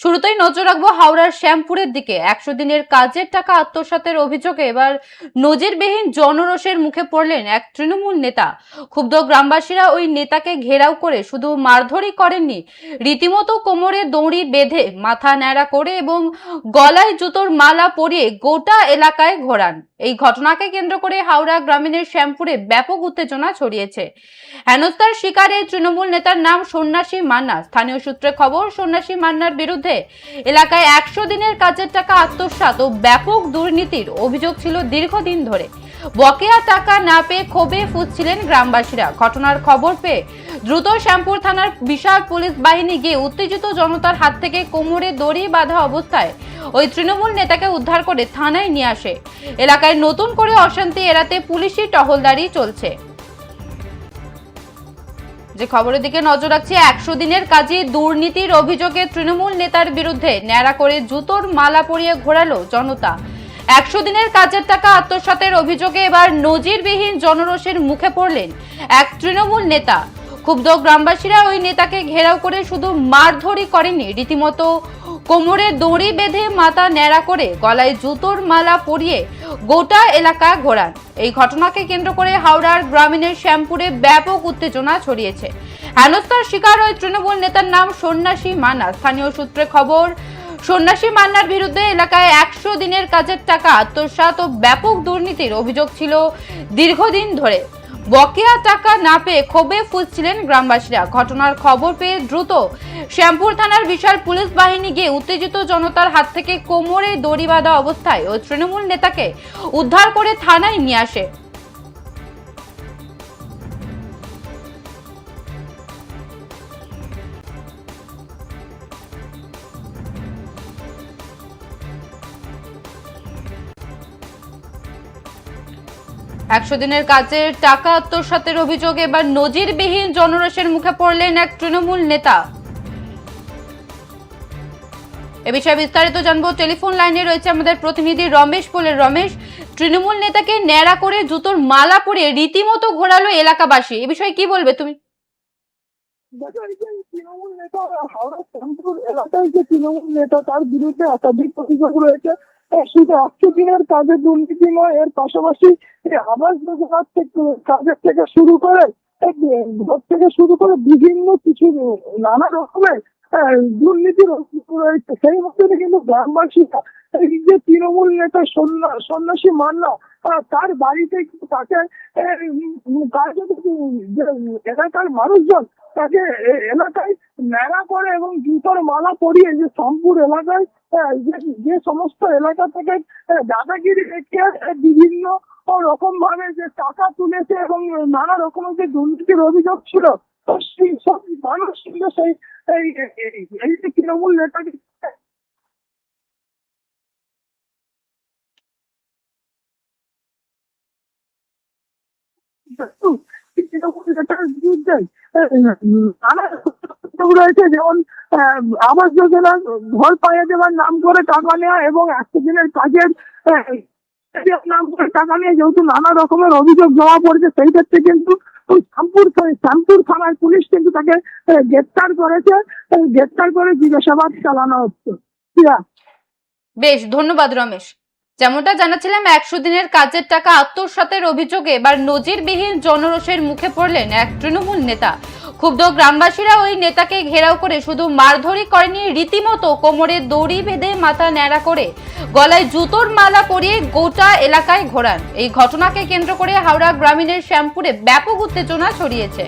শুরুতেই নজর রাখবো হাওড়ার শ্যামপুরের দিকে। 100 দিনের কাজের টাকা আত্মসাতের অভিযোগে এবার নজিরবিহীন জনরোষের মুখে পড়লেন এক তৃণমূল নেতা। ক্ষুব্ধ গ্রামবাসীরা ওই নেতাকে ঘেরাও করে শুধু মারধরই করেননি, রীতিমতো কোমরে দড়ি বেঁধে, মাথা ন্যাড়া করে এবং গলায় জুতোর মালা পরিয়ে গোটা এলাকায় ঘোরান। এই ঘটনাকে কেন্দ্র করে হাওড়া গ্রামীণের শ্যামপুরে ব্যাপক উত্তেজনা ছড়িয়েছে। হেনস্থার শিকার এই তৃণমূল নেতার নাম সন্ন্যাসী মান্না। স্থানীয় সূত্রে খবর, সন্ন্যাসী মান্নার বিরুদ্ধে এলাকায় 100 দিনের কাজের টাকা আত্মসাৎ ও ব্যাপক দুর্নীতির অভিযোগ ছিল দীর্ঘদিন ধরে। বকেয়া টাকা না পেয়ে ক্ষোভে ফুঁসছিলেন গ্রামবাসীরা। ঘটনার খবর পেয়ে দ্রুত শ্যামপুর থানার বিশাল পুলিশ বাহিনী গিয়ে উত্তেজিত জনতার হাত থেকে কোমরে দড়ি বাঁধা অবস্থায় ওই তৃণমূল নেতাকে উদ্ধার করে থানায় নিয়ে আসে। এলাকায় নতুন করে অশান্তি এড়াতে পুলিশি টহলদারি চলছে। যে খবরের দিকে নজর রাখছি, 100 দিনের কাজে দুর্নীতির অভিযোগে তৃণমূল নেতার বিরুদ্ধে ন্যাড়া করে জুতোর মালা পরিয়ে ঘোরালো জনতা। 100 দিনের কাজের টাকা আত্মসাতের অভিযোগে এবার নজিরবিহীন জনরোষের মুখে পড়লেন এক তৃণমূল নেতা। ক্ষুব্ধ গ্রামবাসীরা ওই নেতাকে ঘেরাও করে শুধু মারধরই করেনি, রীতিমতো কোমরে দড়ি বেঁধে, মাথা ন্যাড়া করে, গলায় জুতোর মালা পরিয়ে গোটা এলাকা ঘোরান। এই ঘটনাকে কেন্দ্র করে হাওড়ার গ্রামীণের শ্যামপুরে ব্যাপক উত্তেজনা ছড়িয়েছে। হেনস্থার শিকার ওই তৃণমূল নেতার নাম সন্ন্যাসী মান্না। স্থানীয় সূত্রে খবর, সন্ন্যাসী মান্নার বিরুদ্ধে এলাকায় 100 দিনের কাজের টাকা আত্মসাৎ ও ব্যাপক দুর্নীতির অভিযোগ ছিল দীর্ঘদিন ধরে। বকেয়া টাকা না পেয়ে ক্ষোভে ফুঁসছিলেন গ্রামবাসীরা। ঘটনার খবর পেয়ে দ্রুত শ্যামপুর থানার বিশাল পুলিশ বাহিনী গিয়ে উত্তেজিত জনতার হাত থেকে কোমরে দড়ি বাঁধা অবস্থায় ওই তৃণমূল নেতাকে উদ্ধার করে থানায় নিয়ে আসে। একশো দিনের কাজের টাকা আত্মসাতের অভিযোগে এবার নজিরবিহীন জনরোষের মুখে পড়লেন এক তৃণমূল নেতা। এ বিষয়ে বিস্তারিত জানবো। টেলিফোন লাইনে রয়েছে আমাদের প্রতিনিধি রমেশ পোলের। রমেশ, তৃণমূল নেতাকে ন্যাড়া করে জুতোর মালা পরিয়ে রীতিমতো ঘোরালো এলাকাবাসী, এ বিষয়ে কি বলবে তুমি? তৃণমূল নেতা হাওড়া শ্যামপুর এলাকায় যে তৃণমূল নেতা, তার বিরুদ্ধে একাধিক অভিযোগ রয়েছে। শুধু 100 দিনের কাজে দুর্নীতি নয়, এর পাশাপাশি আবাস যোজনার কাজের থেকে শুরু করে ঘর থেকে শুরু করে বিভিন্ন কিছু নানা রকমের দুর্নীতির রয়েছে। সেই মধ্যে কিন্তু গ্রামবাসীরা এই যে তৃণমূল নেতা সন্ন্যাসী মান্না, তার বাড়িতে তাকে এলাকার মানুষজন তাকে এলাকায় ন্যাড়া করে এবং জুতোর মালা পরিয়ে যে শ্যামপুর এলাকায় যে সমস্ত এলাকা থেকে দাদাগিরি দেখে বিভিন্ন রকম ভাবে যে টাকা তুলেছে এবং নানা রকমের যে দুর্নীতির অভিযোগ ছিল, সেই সব মানুষ ছিল সেই এই যে তৃণমূল নেতাকে রয়েছে। যেমন আবাস যোজনা, ঘর পাইয়ে দেওয়ার নাম করে টাকা নেওয়া এবং 100 দিনের কাজের নাম করে টাকা নিয়ে যেহেতু নানা রকমের অভিযোগ জমা পড়েছে, সেই ক্ষেত্রে কিন্তু শ্যামপুর থানার পুলিশ কিন্তু তাকে গ্রেপ্তার করেছে। গ্রেপ্তার করে জিজ্ঞাসাবাদ চালানো হচ্ছে। বেশ, ধন্যবাদ রমেশ। যেমনটা জানাচ্ছিলাম, 100 দিনের কাজের টাকা আত্মসাতের অভিযোগে এবার নজিরবিহীন জনরোষের মুখে পড়লেন এক তৃণমূল নেতা। ক্ষুব্ধ গ্রামবাসীরা ওই নেতাকে ঘেরাও করে শুধু মারধরই করেনি, রীতিমতো কোমরে দড়ি বেঁধে, মাথা ন্যাড়া করে, গলায় জুতোর মালা পরিয়ে গোটা এলাকায় ঘোরান। এই ঘটনাকে কেন্দ্র করে হাওড়া গ্রামীণের শ্যামপুরে ব্যাপক উত্তেজনা ছড়িয়েছে।